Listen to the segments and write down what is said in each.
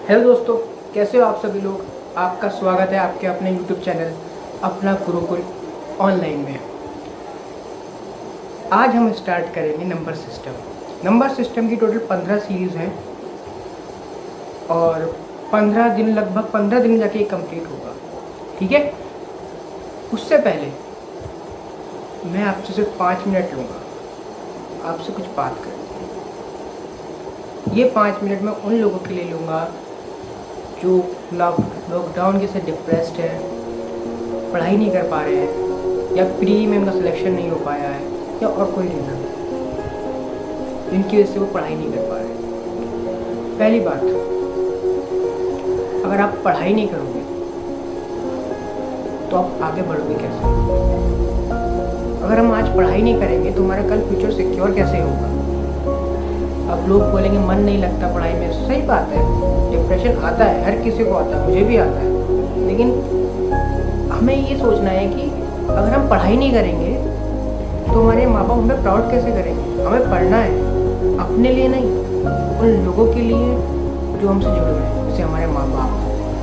Hello दोस्तों, कैसे हो आप सभी लोग। आपका स्वागत है आपके अपने यूट्यूब चैनल अपना गुरुकुल ऑनलाइन में। आज हम स्टार्ट करेंगे नंबर सिस्टम। नंबर सिस्टम की टोटल 15 सीरीज़ हैं और 15 दिन, लगभग 15 दिन जाके ये कंप्लीट होगा। ठीक है, उससे पहले मैं आपसे सिर्फ 5 मिनट लूँगा, आपसे कुछ बात करनी है। ये 5 मिनट मैं उन लोगों के लिए लूँगा जो लॉकडाउन के से डिप्रेस्ड है, पढ़ाई नहीं कर पा रहे हैं, या प्री में उनका सिलेक्शन नहीं हो पाया है, या और कोई रीज़न जिनकी वजह से वो पढ़ाई नहीं कर पा रहे। पहली बात, अगर आप पढ़ाई नहीं करोगे तो आप आगे बढ़ोगे कैसे। अगर हम आज पढ़ाई नहीं करेंगे तो हमारा कल फ्यूचर सिक्योर कैसे होगा। अब लोग बोलेंगे मन नहीं लगता पढ़ाई में, सही बात है, डिप्रेशन आता है, हर किसी को आता है, मुझे भी आता है। लेकिन हमें ये सोचना है कि अगर हम पढ़ाई नहीं करेंगे तो हमारे माँ बाप हमें प्राउड कैसे करेंगे। हमें पढ़ना है अपने लिए नहीं, उन लोगों के लिए जो हमसे जुड़े हुए हैं, जैसे हमारे माँ बाप,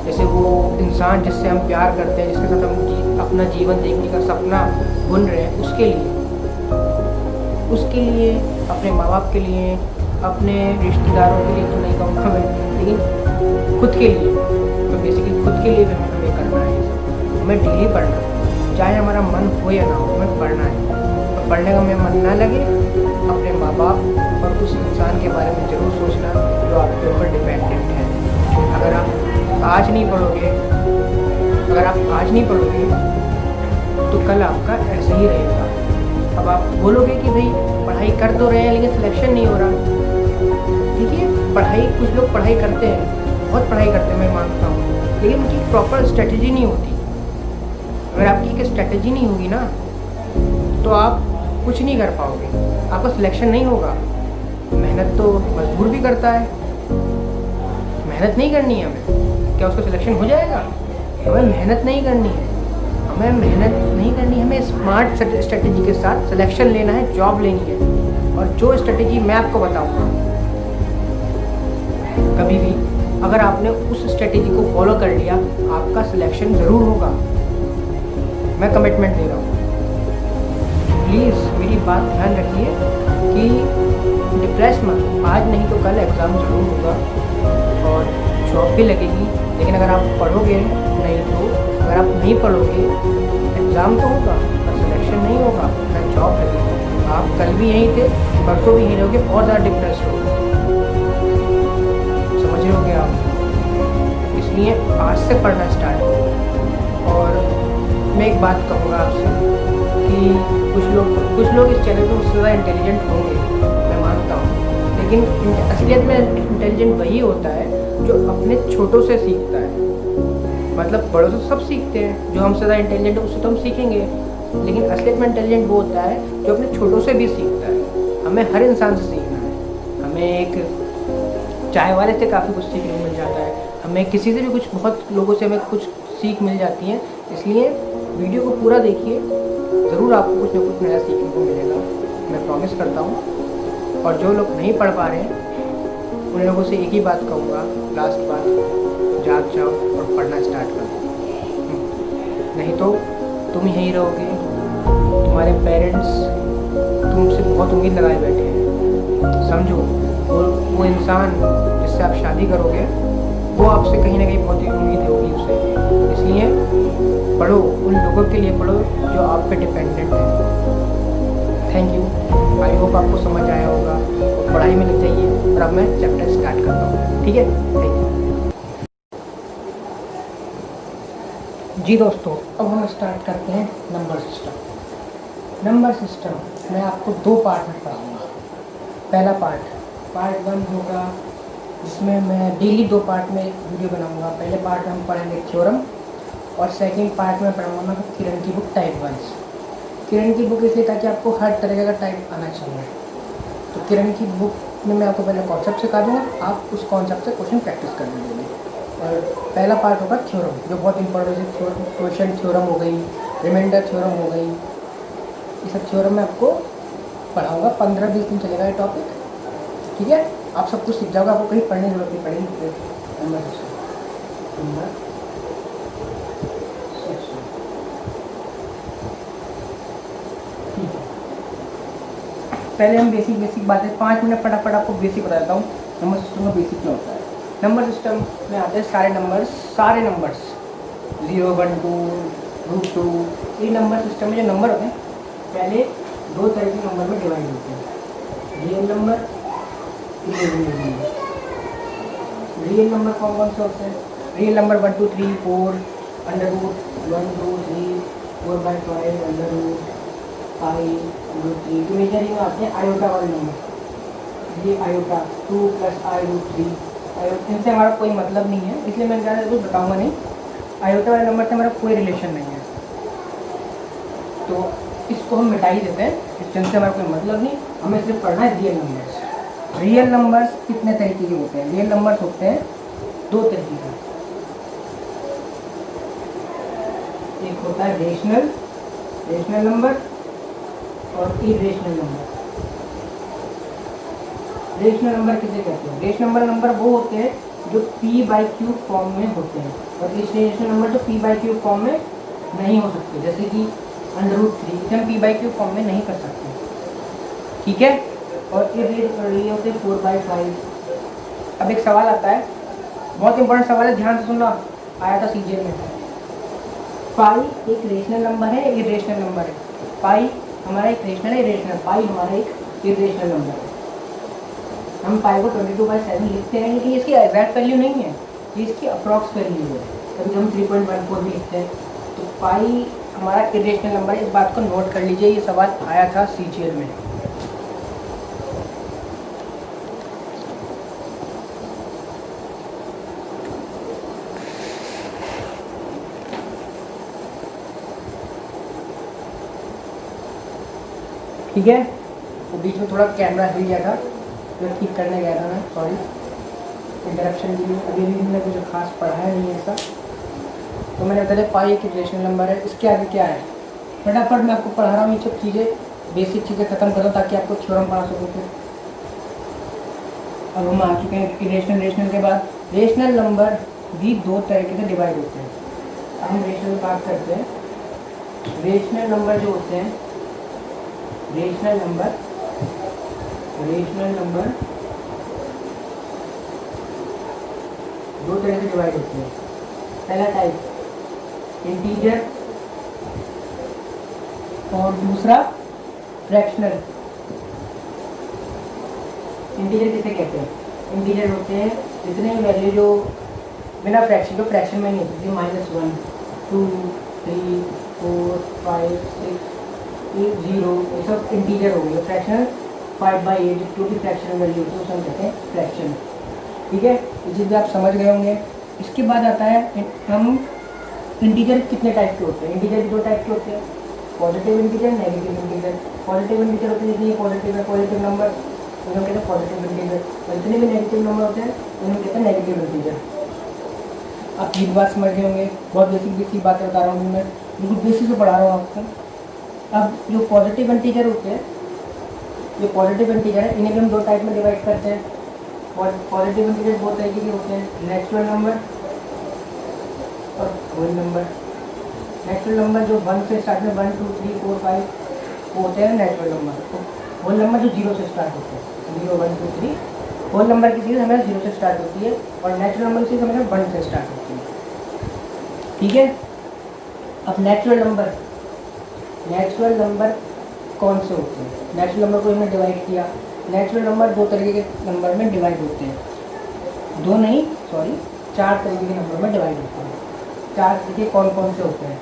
जैसे वो इंसान जिससे हम प्यार करते हैं, जिसके साथ हम अपना जीवन देखने का सपना बुन रहे हैं, उसके लिए अपने माँ बाप के लिए, अपने रिश्तेदारों के लिए तो नहीं कहूँगा मैं, लेकिन खुद के लिए, तो बेसिकली खुद के लिए भी हमें करना है। ये सब हमें डेली पढ़ना है, चाहे हमारा मन हो या ना हो, हमें पढ़ना है। तो पढ़ने का हमें मन ना लगे, अपने माँ बाप और उस इंसान के बारे में ज़रूर सोचना जो आपके ऊपर डिपेंडेंट है। अगर आप आज नहीं पढ़ोगे, तो कल आपका ऐसे ही रहेगा। अब आप बोलोगे कि भाई पढ़ाई कर तो रहे हैं लेकिन सिलेक्शन नहीं हो रहा। देखिए, कुछ लोग पढ़ाई करते हैं, बहुत पढ़ाई करते हैं, मैं मानता हूँ, लेकिन उनकी प्रॉपर स्ट्रेटजी नहीं होती। अगर आपकी एक स्ट्रेटजी नहीं होगी ना तो आप कुछ नहीं कर पाओगे, आपका सिलेक्शन नहीं होगा। मेहनत तो मजदूर भी करता है, मेहनत नहीं करनी है हमें, क्या उसका सिलेक्शन हो जाएगा। हमें मेहनत नहीं करनी है, हमें स्मार्ट स्ट्रेटजी के साथ सिलेक्शन लेना है, जॉब लेनी है। और जो स्ट्रेटजी मैं आपको बताऊंगा, कभी भी अगर आपने उस स्ट्रेटजी को फॉलो कर लिया, आपका सिलेक्शन ज़रूर होगा, मैं कमिटमेंट दे रहा हूँ। प्लीज़ मेरी बात ध्यान रखिए कि डिप्रेस मत, आज नहीं तो कल एग्ज़ाम ज़रूर होगा और जॉब भी लगेगी। लेकिन अगर आप पढ़ोगे नहीं, तो अगर आप नहीं पढ़ोगे, एग्ज़ाम तो होगा पर सिलेक्शन नहीं होगा, ना जॉब लगेगी। आप कल भी यहीं थे, परसों भी यहीं रहोगे और ज़्यादा डिप्रेस होगे, समझ रहे होगे आप। इसलिए आज से पढ़ना स्टार्ट करो। और मैं एक बात कहूँगा आपसे कि कुछ लोग इस चैनल पर मुझसे ज़्यादा इंटेलिजेंट होंगे, मैं मानता हूँ, लेकिन असलियत में इंटेलिजेंट वही होता है जो अपने छोटों से सीखता है। मतलब बड़ों से सब सीखते हैं, जो हमसे ज़्यादा इंटेलिजेंट है उससे तो हम सीखेंगे, लेकिन असलियत में इंटेलिजेंट वो होता है जो अपने छोटों से भी सीखता है। हमें हर इंसान से सीखना है। हमें एक चाय वाले से काफ़ी कुछ सीखने को मिल जाता है, हमें किसी से भी कुछ, बहुत लोगों से हमें कुछ सीख मिल जाती है। इसलिए वीडियो को पूरा देखिए, ज़रूर आपको कुछ ना कुछ नया सीखने को मिलेगा, मैं प्रॉमिस करता हूँ। और जो लोग नहीं पढ़ पा रहे हैं उन लोगों से एक ही बात कहूँगा, लास्ट बात, जाग जाओ और पढ़ना स्टार्ट कर दो। नहीं तो तुम यहीं रहोगे, तुम्हारे पेरेंट्स तुमसे बहुत उम्मीद लगाए बैठे हैं। समझो, वो इंसान जिससे आप शादी करोगे वो आपसे कहीं ना कहीं बहुत ही उम्मीद होगी उसे। इसलिए पढ़ो, उन लोगों के लिए पढ़ो जो आप पे डिपेंडेंट है। थैंक यू, आई होप आपको समझ आया होगा। और पढ़ाई में लग जाइए। और अब मैं चैप्टर स्टार्ट करता हूँ, ठीक है। थैंक यू जी दोस्तों, अब हम स्टार्ट करते हैं नंबर सिस्टम। मैं आपको 2 पार्ट में पढ़ाऊँगा। पहला पार्ट 1 होगा, जिसमें मैं डेली 2 पार्ट में वीडियो बनाऊँगा। पहले पार्ट में हम पढ़ेंगे थ्योरम, और सेकंड पार्ट में पढ़ाऊँगा मैं किरण की बुक टाइप 1। किरण की बुक इसलिए ताकि आपको हर तरह का टाइप आना चाहिए। तो किरण की बुक में मैं आपको पहले कॉन्सेप्ट सिखा दूँगा, आप उस कॉन्सेप्ट से क्वेश्चन प्रैक्टिस कर लीजिए। और पहला पार्ट होगा थ्योरम, जो बहुत इंपॉर्टेंट है। क्वेश्चन थ्योरम हो गई, रिमाइंडर थ्योरम हो गई, ये सब थ्योरम मैं आपको पढ़ाऊँगा। 15-20 दिन चलेगा ये टॉपिक, ठीक है। आप सब कुछ सीख जाओगे, आपको कहीं पढ़ने की जरूरत नहीं पड़ेगी। Number system. ठीक है, पहले हम बेसिक बातें 5 मिनट फटाफट आपको बेसिक बता देता हूँ नंबर सिस्टम का बेसिक क्या होता है। नंबर सिस्टम में आते हैं सारे नंबर्स 0, 1, 2, √2। ये नंबर सिस्टम में जो नंबर होते हैं पहले 2 तरह के नंबर में डिवाइड होते हैं, real number, imaginary number. Real number कौन कौन से होते हैं? Real number 1, 2, 3, 4, √1, 2, 3, 4/5, √i√3। इमेजिनरी में आते हैं आयोटा वाले नंबर, ये आयोटा 2 + i√3। इनसे हमारा कोई मतलब नहीं है, इसलिए मैं ज़्यादा कुछ बताऊंगा नहीं। आयोटा वाले नंबर से हमारा कोई रिलेशन नहीं है, तो इसको हम मिटा ही देते हैं, जिनसे हमारा कोई मतलब नहीं। हमें सिर्फ पढ़ना है रियल नंबर्स। रियल नंबर्स कितने तरीके के होते हैं? रियल नंबर्स होते हैं 2 तरीके के। एक होता है रेशनल नंबर और इरेशनल नंबर। रेशनल नंबर किसे कहते हैं? रेशनल नंबर वो होते हैं जो p/q फॉर्म में होते हैं, और इरेशनल नंबर जो p/q फॉर्म में नहीं हो सकते, जैसे कि √3 इसे हम p/q फॉर्म में नहीं कर सकते, ठीक है। और ये होते हैं 4/5। अब एक सवाल आता है, बहुत इंपॉर्टेंट सवाल है, ध्यान से सुनना, आया था सीजीएल में। पाई एक रेशनल नंबर है, इरेशनल नंबर है। पाई हमारा एक रेशनल है, इरेशनल। पाई हमारा एक इरेशनल नंबर है। हम पाई को 22/7 लिखते हैं, लेकिन इसकी एग्जैक्ट वैल्यू नहीं है, ये इसकी अप्रॉक्स वैल्यू है। कभी हम 3.14 भी लिखते हैं। तो पाई हमारा इरेशनल नंबर है, इस बात को नोट कर लीजिए, ये सवाल आया था सीजीएल में। ठीक है, तो बीच में थोड़ा कैमरा हिल गया था, तो ठीक करने गया था मैं, सॉरी इंटरप्शन के लिए। अभी भी मैंने कुछ खास पढ़ा नहीं है ऐसा, तो मैंने बताया पाई एक रेशनल नंबर है। इसके आगे क्या है फटाफट मैं आपको पढ़ा रहा हूँ, ये सब चीज़ें बेसिक चीज़ें खत्म करो ताकि आपको थ्योरम पढ़ा सकूँ। फिर अब हम आ चुके हैं रेशनल के बाद। रेशनल नंबर भी 2 तरीके से डिवाइड होते हैं। अब हम रेशनल की बात करते हैं। रेशनल नंबर जो होते हैं, रेशनल नंबर 2 तरह से डिवाइड होते हैं। पहला टाइप इंटीजर और दूसरा फ्रैक्शनल। इंटीजर किसे कहते हैं? इंटीजर होते हैं जितने वैल्यू जो बिना फ्रैक्शन, जो फ्रैक्शन में नहीं होती, -1, 2, 3, 4, 5, 6, 8, 0, ये सब इंटीजर हो गए। फ्रैक्शनल 5/8 जो भी फ्रैक्शनल वैल्यू होती है उसे हम कहते हैं फ्रैक्शन, ठीक है। ये चीज़ आप समझ गए होंगे। इसके बाद आता है हम इंटीजर कितने टाइप के होते हैं? इंटीजर 2 टाइप के होते हैं, positive integer, negative integer. Positive integer होते हैं जितनी पॉजिटिव है, पॉजिटिव नंबर उन्हें कहते हैं पॉजिटिव इंटीजर, और जितने भी नेगेटिव नंबर होते हैं उन्हें कहते हैं नेगेटिव इंटीजर। आप ये बात समझ गए होंगे, बहुत बेसिक बातें बता रहा हूँ मैं, बिल्कुल बेसिक से पढ़ा रहा हूँ आपको। अब जो पॉजिटिव इंटीजर होते हैं, जो पॉजिटिव इंटीजर है, इन्हें भी हम 2 टाइप में डिवाइड करते हैं। पॉजिटिव इंटीजर 2 तरीके के होते हैं, नेचुरल नंबर और होल नंबर। नेचुरल नंबर जो 1 से स्टार्ट में 1, 2, 3, 4, 5 होते हैं नेचुरल नंबर। तो होल नंबर जो 0 से स्टार्ट होते हैं, 0, 1, 2, 3। होल नंबर की चीज़ हमें 0 से स्टार्ट होती है, और नेचुरल नंबर की चीज़ हमें 1 से स्टार्ट होती है, ठीक है। अब नेचुरल नंबर कौन से होते हैं? नेचुरल नंबर को हमने डिवाइड किया। नेचुरल नंबर 2 तरीके के नंबर में डिवाइड होते हैं, 2 नहीं सॉरी 4 तरीके के नंबर में डिवाइड होते हैं। 4 तरीके कौन कौन से होते हैं?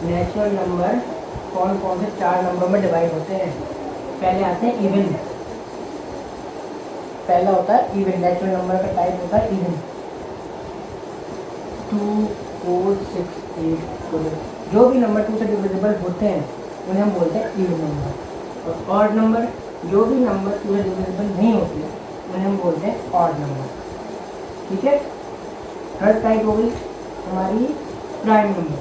नेचुरल नंबर कौन कौन से 4 नंबर में डिवाइड होते हैं? पहले आते हैं इवन। पहला होता है इवन, नेचुरल नंबर का टाइप होता है इवन। 2, 4, 6, 8, 12 जो भी नंबर 2 से डिविजिबल होते हैं उन्हें हम बोलते हैं इवन नंबर। और ऑड नंबर, जो भी नंबर 2 से डिविजिबल नहीं होते हैं उन्हें हम बोलते हैं ऑड नंबर, ठीक है। थर्ड टाइप हो गई हमारी प्राइम नंबर।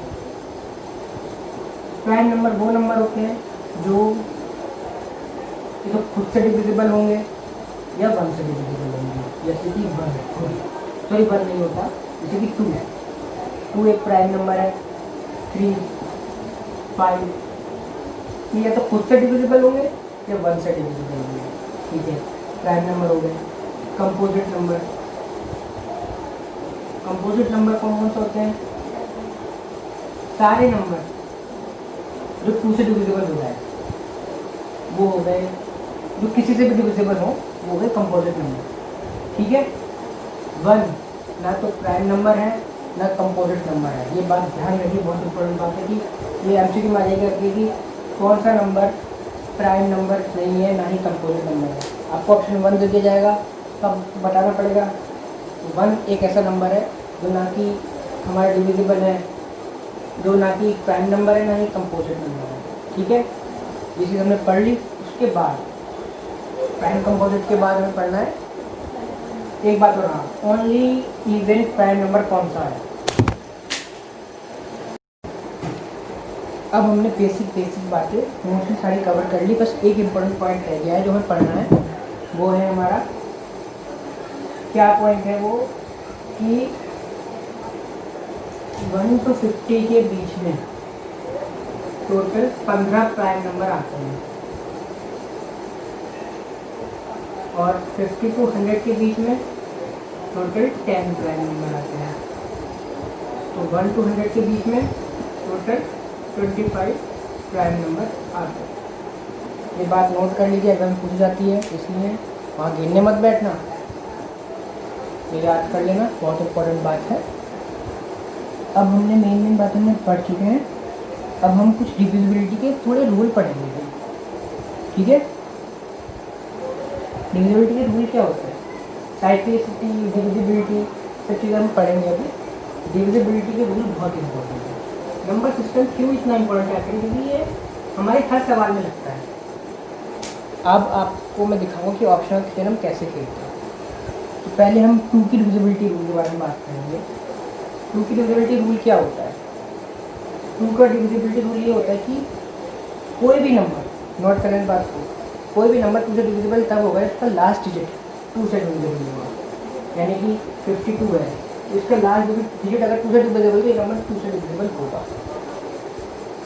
प्राइम नंबर वो नंबर होते हैं जो तो खुद से डिविजिबल होंगे या 1 से डिविजिबल होंगे, जैसे कि 1, सॉरी 1 नहीं होता, जैसे कि 2 एक प्राइम नंबर है, 3, 5, ये या तो खुद से डिविजिबल होंगे या 1 से डिविजिबल होंगे, ठीक है। प्राइम नंबर हो गए। कंपोजिट नंबर, कंपोजिट नंबर कौन कौन से होते हैं? सारे नंबर जो 2 से डिविजिबल हो जाए वो हो गए, जो किसी से भी डिविजिबल हो वो हो गए कंपोजिट नंबर, ठीक है। 1 ना तो प्राइम नंबर है ना कंपोजिट नंबर है, ये बात ध्यान रखिए, बहुत इंपॉर्टेंट बात है कि ये एमसीक्यू में आ जाएगा कि कौन सा नंबर प्राइम नंबर नहीं है ना ही कंपोजिट नंबर है। आपको ऑप्शन 1 दे दिया जाएगा, तब बताना पड़ेगा 1 एक ऐसा नंबर है जो ना कि हमारा डिविजिबल है, जो ना कि प्राइम नंबर है ना ही कंपोजिट नंबर है, ठीक है। ये चीज़ हमने पढ़ ली। उसके बाद प्राइम कंपोजिट के बाद हमें पढ़ना है एक बात और, हाँ, ओनली इवन प्राइम नंबर कौन सा है। अब हमने बेसिक बातें मोस्टली सारी कवर कर ली, बस एक इम्पोर्टेंट पॉइंट रह गया है जो हमें पढ़ना है, वो है हमारा क्या पॉइंट है वो कि 1 to 50 के बीच में टोटल 15 प्राइम नंबर आते हैं और 50 to 100 के बीच में टोटल 10 प्राइम नंबर आते हैं। तो 1 to 100 के बीच में टोटल 25 प्राइम नंबर आते हैं। ये बात नोट कर लीजिए, एग्जाम पूछ जाती है, इसलिए वहाँ गिनने मत बैठना, ये याद कर लेना, बहुत इम्पोर्टेंट बात है। अब हमने मेन बातें में पढ़ चुके हैं, अब हम कुछ डिविजिबिलिटी के थोड़े रूल पढ़ेंगे, ठीक है। डिविजिबिलिटी के रूल क्या होते हैं? साइक्लिसिटी, डिविजिबिलिटी, सब चीज़ें हम पढ़ेंगे अभी। डिविजिबिलिटी के रूल बहुत इंपॉर्टेंट है। नंबर सिस्टम क्यों इतना इम्पोर्टेंट है? क्योंकि ये हमारे हर सवाल में लगता है। अब आपको मैं दिखाऊंगा कि ऑप्शनल थ्योरम कैसे खेलते हैं। तो पहले हम 2 की डिविजिबिलिटी रूल के बारे में बात करेंगे। 2 की डिविजिबिलिटी रूल क्या होता है? 2 का डिविजिबिलिटी रूल ये होता है कि कोई भी नंबर, नोट करें बात को, कोई भी नंबर 2 से डिविजिबल तब होगा इसका लास्ट डिजिट 2 से डिविजिबल होगा। यानी कि 52 है, इसका लास्ट डिजिट अगर 2 से डिविजिबल तो ये नंबर 2 से डिविजिबल होगा।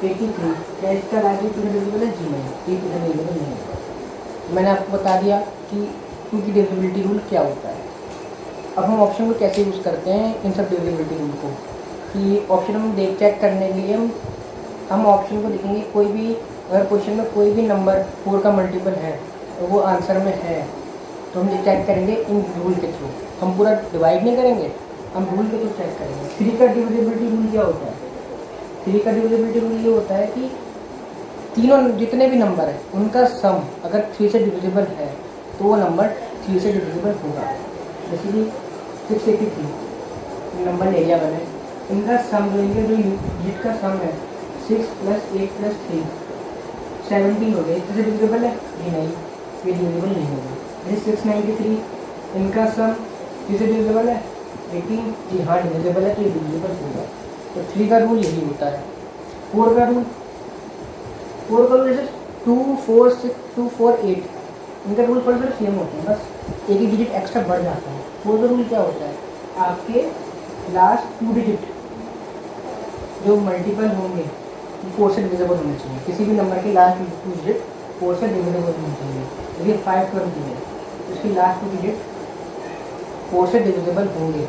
83 क्या इसका लास्ट डिजिट 2 से डिविजिबल है? जी नहीं, ये 2 से डिविजिबल नहीं होगा। मैंने आपको बता दिया कि 2 की डिविजिबिलिटी रूल क्या होता है। अब हम ऑप्शन को कैसे यूज़ करते हैं इन सब डिविजिबिलिटी रूल को, कि ऑप्शन हम चेक करने के लिए हम ऑप्शन को देखेंगे, कोई भी अगर क्वेश्चन में कोई भी नंबर 4 का मल्टीपल है तो वो आंसर में है, तो हम ये चेक करेंगे इन रूल के थ्रू। हम पूरा डिवाइड नहीं करेंगे, हम रूल के थ्रू चेक करेंगे। 3 का डिविजिबिलिटी रूल क्या होता है? 3 का डिविजिबिलिटी रूल ये होता है कि तीनों जितने भी नंबर है उनका सम अगर 3 से डिविजिबल है तो वो नंबर 3 से डिविजिबल होगा। जैसे कि 683 नंबर ले लिया मैंने, इनका सम जो इनके जो यूनिट का सम है 6 + 8 + 3 17 हो गया, इससे डिविजिबल है? जी नहीं, ये डिविजिबल नहीं होगा। जैसे 693 इनका सम 3 से डिविजिबल है? 18, जी हाँ डिविजिबल है, तो ये डिविजिबल होगा। तो 3 का रूल यही होता है। 4 का रूल जैसे 2, 4, 6, 2, 4, 8 इनका रूल पर सेम होते हैं, बस एक ही डिजिट एक्स्ट्रा बढ़ जाता है। 4 का रूल क्या होता है? आपके लास्ट 2 डिजिट जो मल्टीपल होंगे 4 से डिविजिबल होने चाहिए। किसी भी नंबर के लास्ट 2 डिजिट 4 से डिविजिबल होने चाहिए। देखिए 520 है, उसकी लास्ट 2 डिजिट 4 से डिविजिबल होंगे,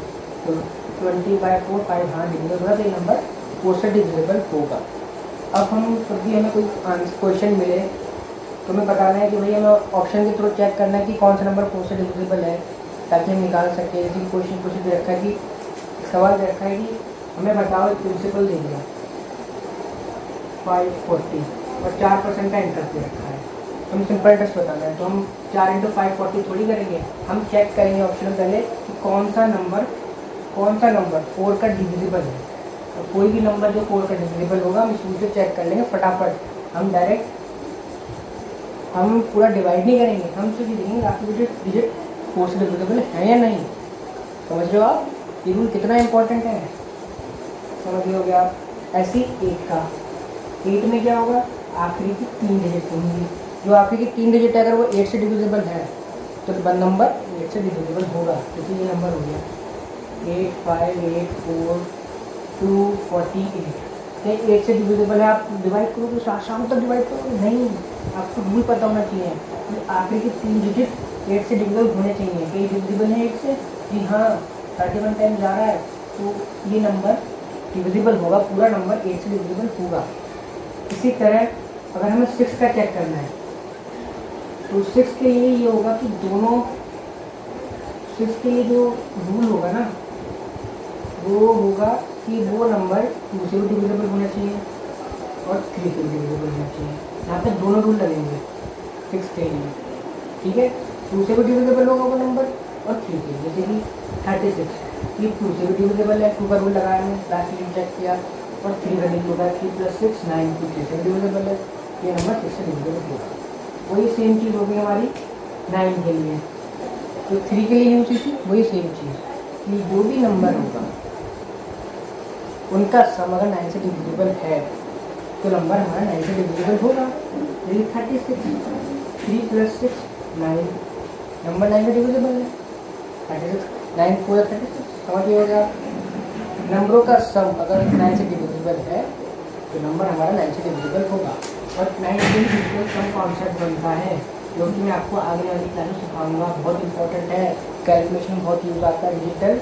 तो 20/4 5 हाँ डिविजिबल होगा, तो ये नंबर 4 से डिविजिबल होगा। अब हम कभी हमें कोई क्वेश्चन मिले तो हमें बताना है कि भाई हमें ऑप्शन के थ्रू चेक करना है कि कौन सा नंबर 4 से डिविजिबल है, ताकि हम निकाल सकें। जैसे क्वेश्चन दे रखा है कि सवाल दे रखा है कि हमें बताओ एक प्रिंसिपल दे दिया 540 और 4% का इंटरेस्ट दे रखा है, हम सिंपल इंटरेस्ट बताना है, तो हम 4 × 540 थोड़ी करेंगे, हम चेक करेंगे ऑप्शन पहले कि कौन सा नंबर 4 का डिविजिबल है। तो कोई भी नंबर जो 4 का डिविजिबल होगा हम इसमें से चेक कर लेंगे फटाफट। हम पूरा डिवाइड नहीं करेंगे, हम सिर्फ देखेंगे आपकी डिजिट 4 से डिविजिबल है या नहीं। समझ रहे हो आप ये रूल कितना इंपॉर्टेंट है? समझ रहे हो गया आप? ऐसे 8 का 8 में क्या होगा? आखिरी की 3 डिजिट होंगी, जो आखिरी की 3 डिजिट है अगर वो 8 से डिविजिबल है तो नंबर 8 से डिविजिबल होगा, क्योंकि ये नंबर हो गया 8584248। ये 8 से डिविजिबल है, आप डिवाइड करो तो शाम तक डिवाइड करो नहीं, आपको रूल पता होना चाहिए। आखिर के 3 डिजिट 8 से डिविजिबल होने चाहिए। कई डिविजिबल है 8 से, जी हाँ 31 टाइम जा रहा है, तो ये नंबर डिविजिबल होगा, पूरा नंबर 8 से डिविजिबल होगा। इसी तरह अगर हमें 6 का चेक करना है तो 6 के लिए ये होगा कि दोनों 6 के लिए जो रूल होगा ना, वो होगा कि वो नंबर 2 से भी डिविजिबल होना चाहिए और 3 से भी डिविजिबल होना चाहिए। यहाँ पे दोनों रूल लगेंगे 6 के लिए, ठीक है। 2 से भी डिविजिबल होगा वो नंबर और 3 से, जैसे कि 36 ये 2 से भी डिविजिबल है, 2 का रूल लगाया हमने, लास्ट में चेक किया, और 3 का रूल होगा 3 + 6 9 2 3 से डिविजिबल है, ये नंबर 6 से डिविजिबल होगा। वही सेम चीज़ होगी हमारी 9 के लिए, तो 3 के लिए यूज थी वही सेम चीज़ कि जो भी नंबर होगा उनका सम अगर 9 से डिविजिबल है तो नंबर हमारा 9 से डिविजिबल होगा। यही 36 3 + 6 9, नंबर 9 से डिविजिबल है। 36 9 4 36, समझिएगा। नंबरों का सम अगर 9 से डिविजिबल है तो नंबर हमारा 9 से डिविजिबल होगा। और 9 से डिविजिबल सम कॉन्सेप्ट बनता है, जो कि मैं आपको आगे वाली क्लास में सिखाऊंगा, बहुत इंपॉर्टेंट है, कैलकुलेशन बहुत यूज आता है, डिजिटल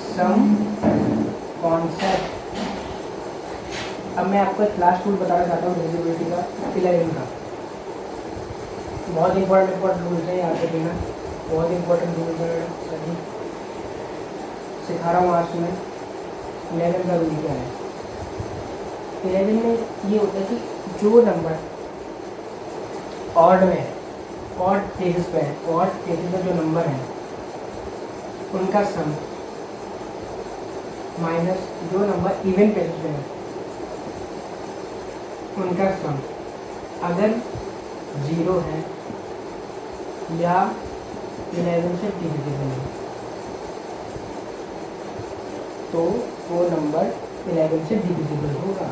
सम कॉन्सेप्ट। अब मैं आपको एक क्लास टूल बताना चाहता हूँ डिविजिबिलिटी का, 11 का। बहुत इंपॉर्टेंट रूल्स है, याद रखना, बहुत इंपॉर्टेंट रूल्स है, सभी सिखा रहा हूँ आज मैं। 11 का रूल क्या है? 11 में ये होता है कि जो नंबर ऑड में है, ऑड प्लेसेस पे है, ऑड प्लेसेस में जो नंबर है उनका सम माइनस जो नंबर इवन प्लेसेस में है उनका सम अगर 0 है या 11 से डिविजिबल है तो वो नंबर 11 से डिविजिबल होगा।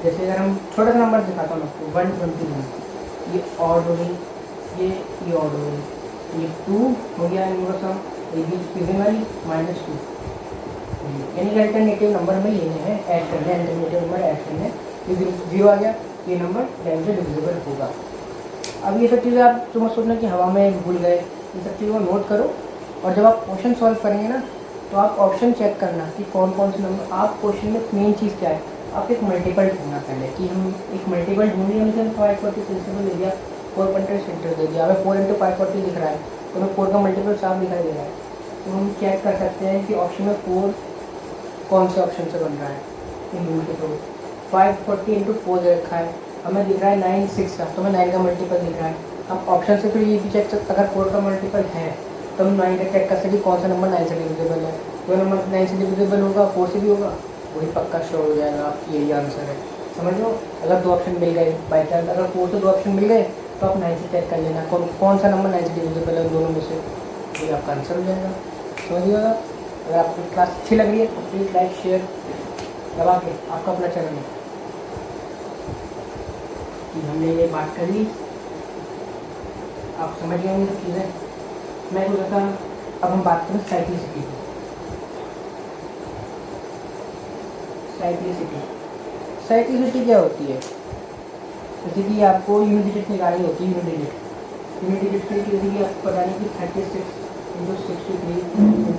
जैसे अगर हम छोटा सा नंबर दिखाता हूँ आपको, 121, ये ऑड हो गई, ये ऑड हो गई, ये 2 हो गया इनका सम, ये भी इवन वाली -2, यानी कि अल्टरनेटिव नंबर हमें लेने हैं, ऐड करने हैं, अल्टरनेटिव नंबर ऐड करने हैं। ये 0 आ गया, ये नंबर 11 से डिविजिबल होगा। अब ये सब चीज़ें आप तो मत सोचना कि हवा में भूल गए, इन सब चीज़ों को नोट करो, और जब आप क्वेश्चन सॉल्व करेंगे ना तो आप ऑप्शन चेक करना कि कौन कौन से नंबर। आप क्वेश्चन में मेन चीज़ क्या है, आप एक मल्टीपल ढूंढना पहले, कि हम एक मल्टीपल ढूंढ लिया, मतलब 540 प्रिंसिपल दे दिया, 4 सेंटर दे दिया, हमें 4 × 540 दिख रहा है, तो हमें 4 का मल्टीपल 7 दिखाई दे रहा है, तो हम चेक कर सकते हैं कि ऑप्शन में 4 कौन से ऑप्शन से बन रहा है इन रूल के थ्रू। 540 × 4 दे रखा है, हमें दिख रहा है 9 6 का, तो हमें 9 का मल्टीपल दिख रहा है। हम ऑप्शन से फिर ये भी चेक सकते, अगर 4 का मल्टीपल है तो हम 9 का चेक कर सकते कौन सा नंबर 9 से डिविजिबल है। जो नंबर 9 से डिविजिबल होगा 4 से भी होगा, वही पक्का श्योर हो जाएगा, यही आंसर है, समझ लो। अगर 2 ऑप्शन मिल गए बाई चांस, अगर 4 से 2 ऑप्शन मिल गए तो आप 9 से चेक कर लेना कौन सा नंबर 9 से डिविजिबल है, उन दोनों में से, वही आपका आंसर हो जाएगा, समझिएगा। अगर आपको क्लास अच्छी लग रही है तो प्लीज़ लाइक शेयर दबा के, आपका अपना चैनल है कि हमने ये बात कर ली, आप समझ गए होंगे सब चीज़ें। मैं सोचा था अब हम बात करें साइक्लिसिटी की। साइक्लिसिटी क्या होती है? जैसे कि आपको यूनिट डिजिट निकालनी होती है, यूनिट डिजिट के लिए जैसे कि आपको पता नहीं कि 36 × 63 ×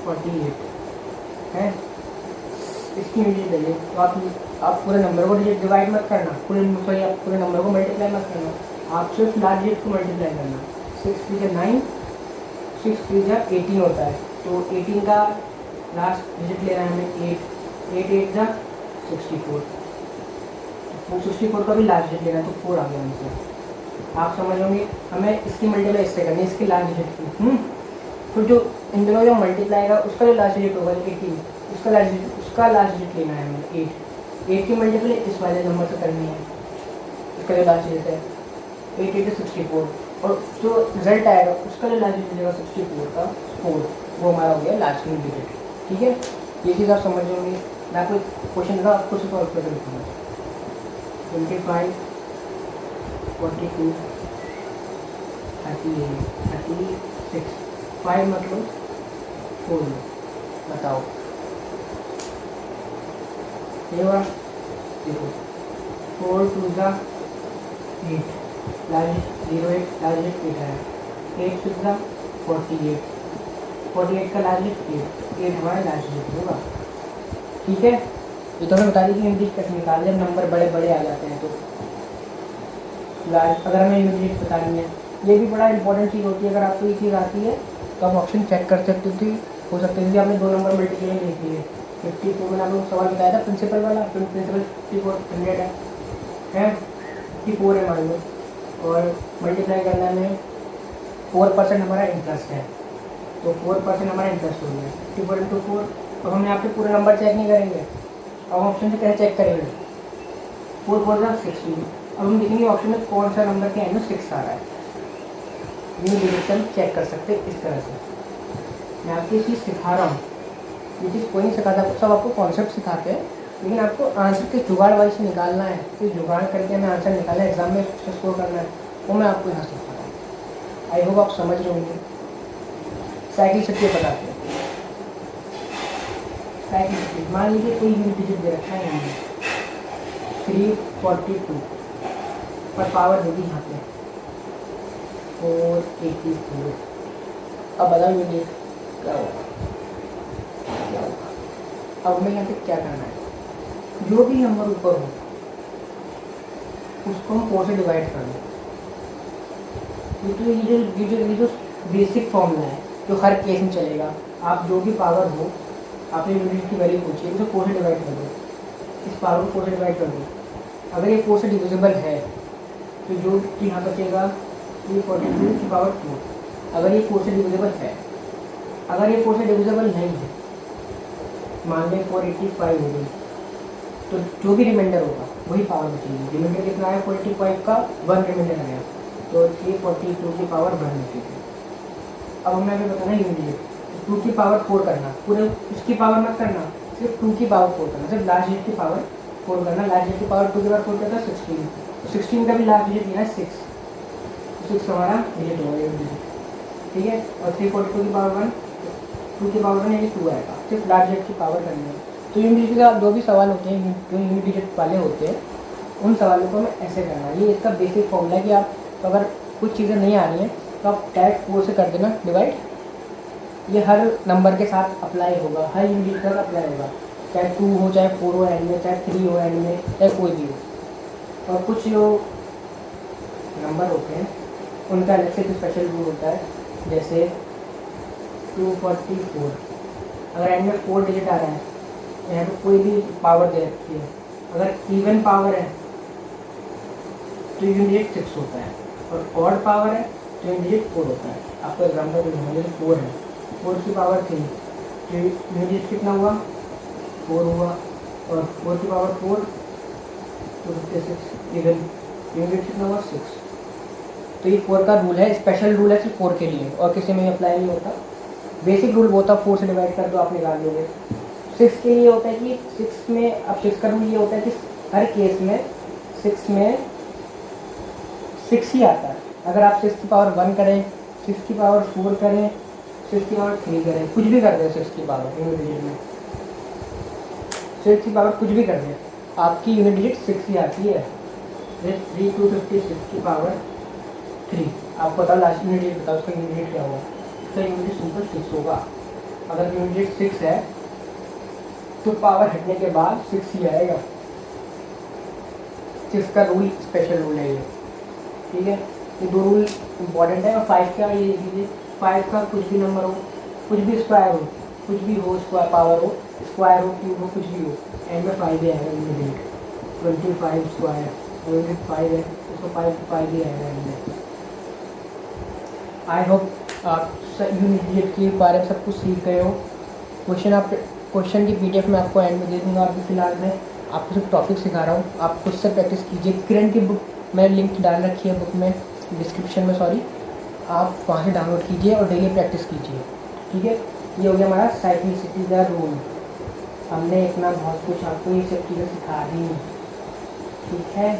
48 है, इसकी यूनिट डिजिट चाहिए, तो आप पूरे नंबर को डिवाइड मत करना, आप पूरे नंबर को मल्टीप्लाई मत करना, आप सिर्फ लास्ट डिजिट को मल्टीप्लाई करना। 6 × 3 = 9, 6 × 3 = 18 होता है, तो 18 का लास्ट डिजिट लेना है हमें 8, 8 × 8 = 64, 64 का भी लास्ट डिजिट लेना है, तो 4 आ गया आंसर। आप समझ होंगे, हमें इसकी मल्टीप्लाई इससे करनी है, इसकी लास्ट डिजिट की। तो जो इन दोनों जो मल्टीप्लाई का उसका जो लास्ट डिजिट होगा 18, उसका लास्ट डिजिट लेना है हमें 8 की मल्टीप्लाई इस वाले नंबर से करनी है, इसका जो लास्ट डिजिट है 8 × 64, और जो रिजल्ट आएगा उसका जो लास्ट डिजिट होगा 64 का 4, वो हमारा हो गया लास्ट डिजिट, ठीक है। ये चीज़ आप समझ होंगे। मैं आपको क्वेश्चन का आपको से सॉल्व करके दिखाऊंगा। 25 42 36, 5 मतलब 4, बताओ ये हुआ। देखो 4 2 ज़ा 8, लास्ट 08, लास्ट 8 है, 8 6 ज़ा 48, 48 का लास्ट 8 हमारा लास्ट होगा। ठीक है, ये तो हमें बता दी कि यूनिट कैसे निकाल जब नंबर बड़े बड़े आ जाते हैं तो लास्ट, अगर हमें यूनिट बतानी है, ये भी बड़ा इंपॉर्टेंट चीज़ होती है। अगर आपको ये चीज़ आती है तो आप ऑप्शन चेक कर सकते थे, हो सकते हैं। आपने 2 नंबर मल्टीप्लाई लिखी है 54 में, आप लोग सवाल बताया था प्रिंसिपल वाला, प्रिंसिपल 54 100 है 54 है मान लो, और मल्टीप्लाई करने में 4% हमारा इंटरेस्ट है, तो 4% हमारा इंटरेस्ट हो गया 54 इंटू 4। अब हम यहाँ पे पूरा नंबर चेक नहीं करेंगे, अब ऑप्शन से कैसे चेक करेंगे, 4 4 16। अब हम देखेंगे ऑप्शन में कौन सा नंबर के एंड में 6 आ रहा है। ये डिविजन चेक कर सकते हैं इस तरह से। मैं आपको ये चीज़ सिखा रहा हूँ, ये चीज़ कोई नहीं सिखाता, सब आपको कॉन्सेप्ट सिखाते हैं, लेकिन आपको आंसर के जुगाड़ वाइज से निकालना है, तो जुगाड़ करके हमें आंसर निकालना है, एग्जाम में स्कोर करना है, वो मैं आपको यहाँ सिखा रहा हूँ। आई होप आप समझ रहे होंगे। साइकिल से बताते हैं, साइकिल से मान लीजिए कोई यूनिट डिजिट दे रखा है हमने 342 पर पावर होगी यहाँ पे 484। अब बताओ यूनिट क्या होगा, क्या होगा। अब हमें यहाँ पे क्या करना है, जो भी नंबर ऊपर हो उसको हम 4 से डिवाइड कर दें। ये जो बेसिक फॉर्मूला है जो हर केस में चलेगा, आप जो भी पावर हो, आपने यूनिट की वैल्यू पूछी है, तो 4 से डिवाइड कर दो, इस पावर को 4 से डिवाइड कर दो। अगर ये 4 से डिविजिबल है तो जो यहाँ बचेगा ये 42 की पावर 4। अगर ये 4 से डिविजिबल है, अगर ये 4 से डिविजिबल नहीं है, मान लें 485 हो गई, तो जो भी रिमाइंडर होगा वही पावर बचेगी। रिमाइंडर कितना है 45 का 1 रिमाइंडर आया, तो 342 की पावर 1 बचेगी। अब हमें अभी बताना है यूनिट 2 की पावर 4 करना, पूरे उसकी पावर मत करना, सिर्फ 2 की पावर 4 करना, सिर्फ लास्ट डिजिट की पावर 4 करना। लास्ट डिजिट की पावर 2 की पावर 4 करता है 16, तो 16 का भी लास्ट डिजिट लेना है 6, तो 6 हमारा डिजिट होगा डिजिट। ठीक है, और 342 की पावर 1, 2 की पावर 1 यानी 2 आएगा, सिर्फ लास्ट डिजिट की पावर करनी है। तो यूनिट डिजिट का जो भी सवाल होते हैं, जो यूनिट डिजिट वाले होते हैं, उन सवालों को हमें ऐसे करना है। ये इसका बेसिक फॉर्मूला है कि आप अगर कुछ चीज़ें नहीं आ रही हैं तो आप डायरेक्ट 4 से कर देना डिवाइड। ये हर नंबर के साथ अप्लाई होगा, हर यूनिट का अप्लाई होगा, चाहे 2 हो, चाहे 4 हो एंड में, चाहे 3 हो एंड में, चाहे कोई भी हो। और कुछ जो नंबर होते हैं उनका अलग से स्पेशल रूल होता है, जैसे 244, अगर एंड में 4 डिजिट आ रहा है, यहाँ पर कोई भी पावर दे रखी है, अगर इवन पावर है तो यूनिट 6 होता है, और ऑड पावर है तो यूनिट 4 होता है। आपको एग्जाम्पल जैसे 4 है, 4 की पावर 3, तो यूनिट कितना हुआ 4 हुआ, और 4 की पावर 4 तो 56, इवन यूनिट कितना हुआ 6। तो ये 4 का रूल है, स्पेशल रूल है सिर्फ 4 के लिए, और किसी में अप्लाई नहीं होता। बेसिक रूल होता है 4 से डिवाइड कर दो, आप निकाल लोगे। 6 के लिए होता है कि 6 में, अब 6 का रूल ये होता है कि हर केस में 6 में 6 ही आता है। अगर आप 6 की पावर 1 करें, 6 की पावर 4 करें, 6 की पावर 3 करें, कुछ भी कर दें 6 की पावर यूनिट डिजिट में, 6 की पावर कुछ भी कर दें, आपकी यूनिट डिजिट 6 ही आती है। 3 256 की पावर 3, आपको बताओ लास्ट यूनिट डिजिट बताओ, उसका यूनिट डिजिट क्या होगा। उसका यूनिट डिजिट सिंपल 6 होगा। अगर यूनिट डिजिट 6 है तो पावर हटने के बाद 6 ही आएगा। 6 का रूल स्पेशल रूल है ये, ठीक है। ये 2 रूल इम्पॉर्टेंट है। और 5 का ये लीजिए, 5 का कुछ भी नंबर हो, कुछ भी स्क्वायर हो, कुछ भी हो, स्क्वायर पावर हो, स्क्वायर हो, क्यूब हो, कुछ भी हो, एंड में 5 ही आएगा यूनिट। 25 स्क्वायर यूनिट 5 है, उसको 5 ही आएगा एंड में। आई होप आप यूनिट डिजिट के बारे में सब कुछ सीख गए हो। क्वेश्चन की PDF मैं आपको एंड में दे दूँगा। अभी फिलहाल मैं आपको सिर्फ टॉपिक सिखा रहा हूँ, आप खुद से प्रैक्टिस कीजिए। किरण की बुक मैंने लिंक डाल रखी है बुक में, डिस्क्रिप्शन में, सॉरी, आप वहाँ से डाउनलोड कीजिए और डेली प्रैक्टिस कीजिए, ठीक है। ये हो गया हमारा साइक्लिसिटी का रूल। हमने इतना बहुत कुछ आपको ये सब चीज़ें सिखा दी, ठीक है।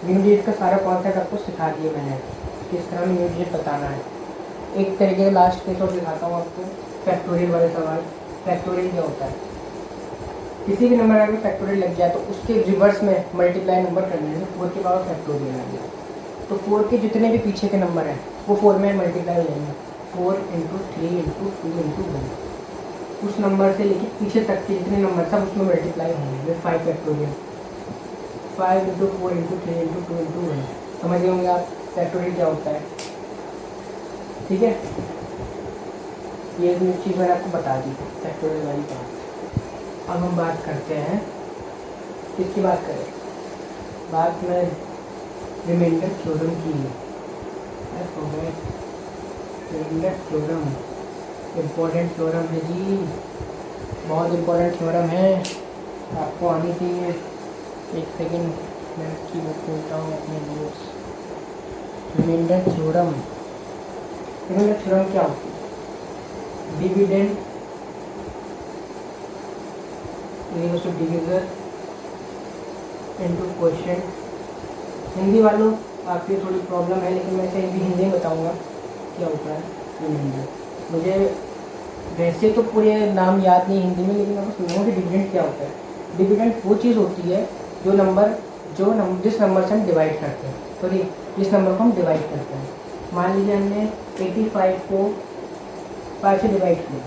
न्यू डिजिट का सारा कॉन्सेप्ट आपको सिखा दिया मैंने, किस तरह न्यू डिजिट बताना है। एक तरीके का लास्ट केस और दिखाता हूँ आपको, फैक्टोरियल वाले सवाल। फैक्टोरियल क्या होता है, किसी भी नंबर अगर फैक्टोरियल लग जाए तो उसके रिवर्स में मल्टीप्लाई नंबर करने से 4 की पावर फैक्टोरियल आ गया, तो 4 के जितने भी पीछे के नंबर हैं वो 4 में मल्टीप्लाई हो जाएंगे। 4 इंटू 3 इंटू 2 इंटू 1, उस नंबर से लेके पीछे तक के जितने नंबर सब उसमें मल्टीप्लाई होंगे। 5 factorial, 5 into 4 into 3 into 2 into 1। समझ गए होंगे आप फैक्टोरियल क्या होता है, ठीक है। ये चीज़ मैंने आपको बता दी फैक्टोरियल वाली बात। अब हम बात करते हैं, किसकी बात करें, बात में रिमाइंडर थ्योरम की है। रिमाइंडर थ्योरम इम्पोर्टेंट थ्योरम है जी, बहुत इम्पोर्टेंट थ्योरम है, आपको आनी चाहिए। एक सेकेंड मैं इसकी बुक खोलता हूँ अपने notes. Reminder theorem, reminder theorem क्या होती है, dividend divisor into quotient. Hindi वालों आपकी थोड़ी प्रॉब्लम है, लेकिन मैं इसे भी हिंदी में बताऊंगा क्या होता है रिमाइंडर। मुझे वैसे तो पूरे नाम याद नहीं हिंदी में, लेकिन मैं सुनूँगा कि डिविडेंड क्या होता है। डिविडेंड वो चीज़ होती है जो नंबर जिस नंबर से हम डिवाइड करते हैं, सॉरी जिस नंबर को हम डिवाइड करते हैं। मान लीजिए हमने 85 को 5 से डिवाइड किया,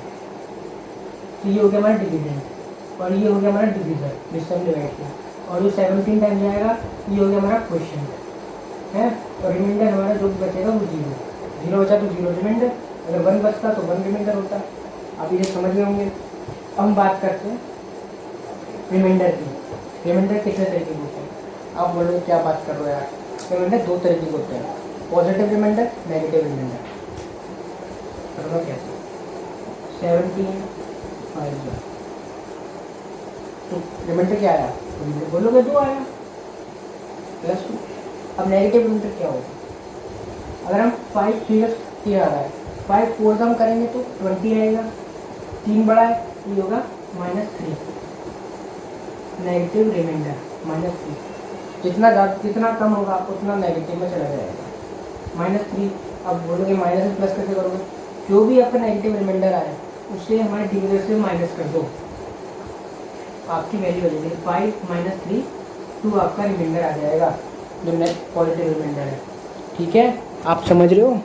तो ये हो गया हमारा डिविडेंड, और ये हो गया हमारा डिविजर जिससे हम डिवाइड किया, और जो 17 टाइम जाएगा ये हो गया हमारा क्वेश्चन है। और रिमाइंडर हमारा जो भी बचेगा वो 0 बचा तो 0 रिमाइंडर, अगर 1 बचता तो 1 रिमाइंडर होता। आप ये समझ गए होंगे। अब हम बात करते हैं रिमाइंडर की। रिमाइंडर कितने तरीके के होते हैं, आप बोलोगे क्या बात कर रहे हो यार। रिमाइंडर 2 तरीके के होते हैं, पॉजिटिव रिमाइंडर, नेगेटिव रिमाइंडर। करना कैसे, 17 5 तो रिमाइंडर क्या आया, बोलोगे 2 आया +2। अब नेगेटिव रिमाइंडर क्या होगा, अगर हम 5 3 आ रहा है, 5 4 हम करेंगे तो 20 आएगा, 3 बड़ा है ये होगा -3। नेगेटिव रिमाइंडर -3, जितना कम होगा उतना नेगेटिव में चला जाएगा। -3, अब बोलोगे माइनस में प्लस कैसे करोगे, जो भी आपका नेगेटिव रिमाइंडर आए उसे हमारे डिविजर से माइनस कर दो, आपकी वैल्यू हो जाएगी 5 - 3 2 आपका रिमाइंडर आ जाएगा जो नेक्स्ट पॉजिटिव रिमाइंडर है, ठीक है। आप समझ रहे हो।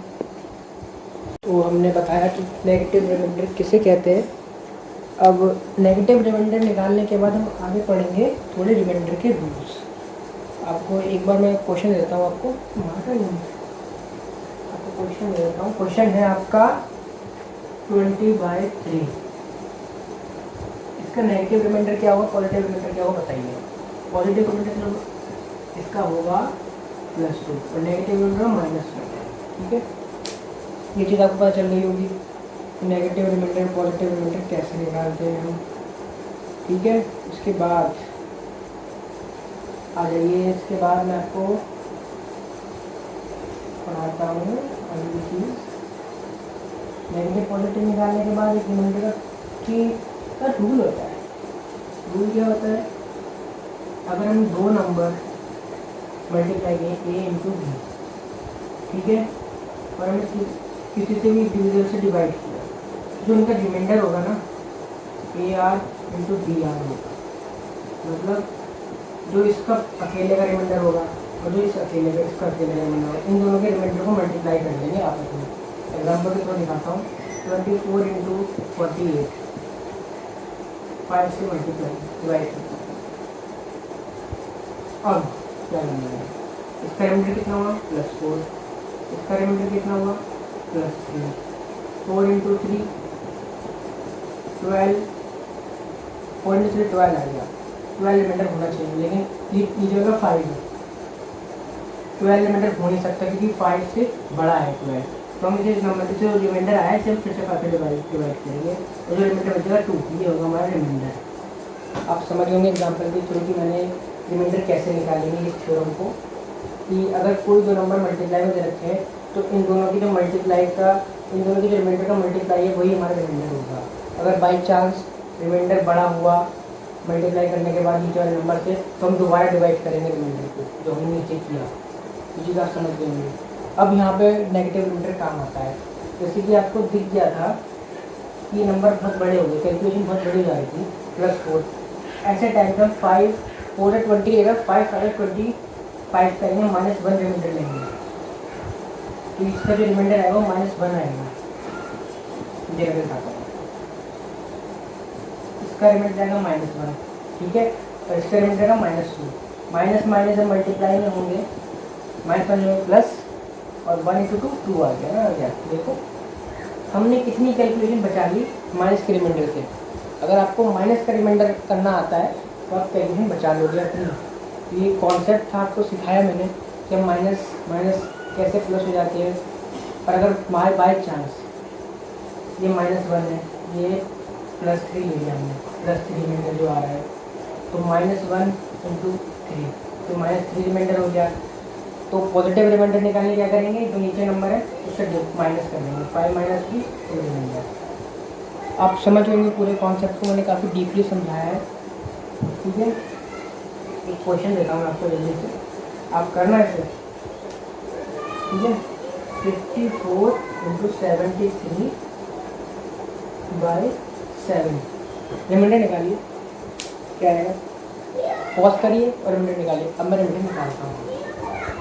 तो हमने बताया कि नेगेटिव रिमाइंडर किसे कहते हैं। अब नेगेटिव रिमाइंडर निकालने के बाद हम आगे पढ़ेंगे थोड़े रिमाइंडर के रूल्स। आपको एक बार मैं क्वेश्चन देता हूँ, आपको क्वेश्चन दे देता हूँ। क्वेश्चन है आपका 20/3। इसका नेगेटिव रिमाइंडर क्या होगा, पॉजिटिव रिमाइंडर क्या होगा बताइए। पॉजिटिव रिमाइंडर इसका होगा +2 और नेगेटिव रिमाइंडर -1, ठीक है। ये चीज़ आपको पता चल रही होगी, नेगेटिव रिमाइंडर पॉजिटिव रिमाइंडर कैसे निकालते हैं हम, ठीक है। इसके बाद आ जाइए, इसके बाद मैं आपको पढ़ाता हूँ अगली चीज़। नेगेटिव पॉजिटिव निकालने के बाद एक रिमाइंडर का रूल होता है। रूल क्या होता है, अगर हम 2 नंबर मल्टीप्लाई करें a इंटू बी, ठीक है, और हमें किसी से भी डिविजन से डिवाइड किया, जो उनका रिमाइंडर होगा ना AR इंटू BR होगा। मतलब जो इसका अकेले का रिमाइंडर होगा और जो इसका अकेले का रिमाइंडर होगा, इन दोनों के रिमाइंडर को मल्टीप्लाई कर देंगे आपस में। एग्जाम्पल के थ्रू दिखाता हूँ, 24 इंटू 48 5 से मल्टीप्लाई डिवाइड करता हूँ। अब क्या करना है, इसका रिमाइंडर कितना हुआ +4, इसका रिमाइंडर कितना हुआ +3। 4 इंटू 3 12, 4 इंटू 3 12 आ गया। 12 रिमाइंडर होना चाहिए, लेकिन ये जगह 5 है, 12 रिमाइंडर हो नहीं सकता क्योंकि 5 से बड़ा है 12। तो हम इस नंबर से जो रिमाइंडर आया है सिर्फ फिर से 5 से डिवाइड करेंगे, और जो रिमाइंडर बचेगा 2, ये होगा हमारा रिमाइंडर। आप समझ होंगे एग्जाम्पल के थ्रू कि मैंने रिमाइंडर कैसे निकालेंगे इस थ्योरम को, कि अगर कोई 2 नंबर मल्टीप्लाई में दे रखे हैं तो इन दोनों की जो रिमाइंडर का मल्टीप्लाई है वही हमारा रिमाइंडर होगा। अगर बाई चांस रिमाइंडर बड़ा हुआ मल्टीप्लाई करने के बाद नीचे वाले नंबर से तो हम दोबारा डिवाइड करेंगे रिमाइंडर को, जो हमने नीचे किया। ये चीज़ आप समझ गए होंगे। अब यहाँ पे नेगेटिव रिमाइंडर काम आता है। जैसे कि आपको दिख गया था कि नंबर बहुत बड़े हो गए, कैलकुलेशन बहुत बड़ी हो जा रही थी, +4, ऐसे टाइम पर 5 4 20 रहेगा, 5 5 25 करेंगे, -1 रिमाइंडर लेंगे, तो इसका जो रिमाइंडर आएगा वो -1 आएगा। देखा था इसका रिमाइंडर आएगा -1, ठीक है, और इसका रिमाइंडर आएगा -2। माइनस माइनस जब मल्टीप्लाई में होंगे, -1 में प्लस और 1 × 2 आ गया ना, आ गया। देखो हमने कितनी कैलकुलेशन बचा ली माइनस के रिमाइंडर से। अगर आपको माइनस का रिमाइंडर करना आता है तो आप कैलकुलेशन बचा लोगे अपनी। ये कॉन्सेप्ट था, आपको सिखाया मैंने कि माइनस माइनस कैसे प्लस हो जाती है। पर अगर बाय चांस ये -1 है, ये +3 ले लिया हमने, +3 रिमाइंडर जो आ रहा है, तो -1 × 3 तो -3 रिमाइंडर हो गया। तो पॉजिटिव रिमाइंडर निकालने क्या करेंगे, जो नीचे नंबर है उससे माइनस कर देंगे, 5 - 3 2 रिमाइंडर। आप समझ होंगे पूरे कॉन्सेप्ट को, मैंने काफ़ी डीपली समझाया है, ठीक है। एक क्वेश्चन देता हूँ आपको जल्दी से, आप करना इसे, ठीक है। 54 × 73 / 7 रिमाइंडर निकालिए, क्या आएगा, पॉज करिए और रिमाइंडर निकालिए। अब मैं रिमाइंडर निकालता हूँ,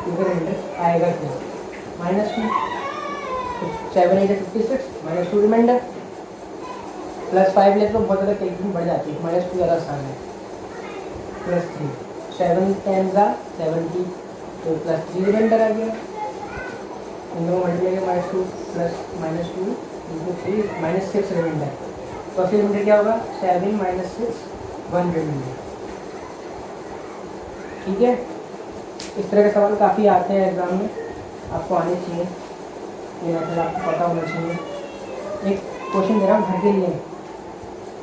इधर रिमाइंडर आएगा क्या, -2, 7 8 56 -2 रिमाइंडर, +5 ले तो बहुत ज़्यादा कैलकुलेशन बढ़ जाती है, -2 ज़्यादा आसान है, +3 7 10 70 तो +3 रिमाइंडर आ गया। इन दोनों मल्टीप्लाई -2 प्लस -2 × 3 -6 रिमाइंडर, तो फिर रिमाइंडर क्या होगा, 7 - 6 1 रिमाइंडर, ठीक है। इस तरह के सवाल काफ़ी आते हैं एग्ज़ाम में, आपको आने चाहिए, ये मतलब आपको पता होना चाहिए। एक क्वेश्चन दे रहा हूँ घर के लिए,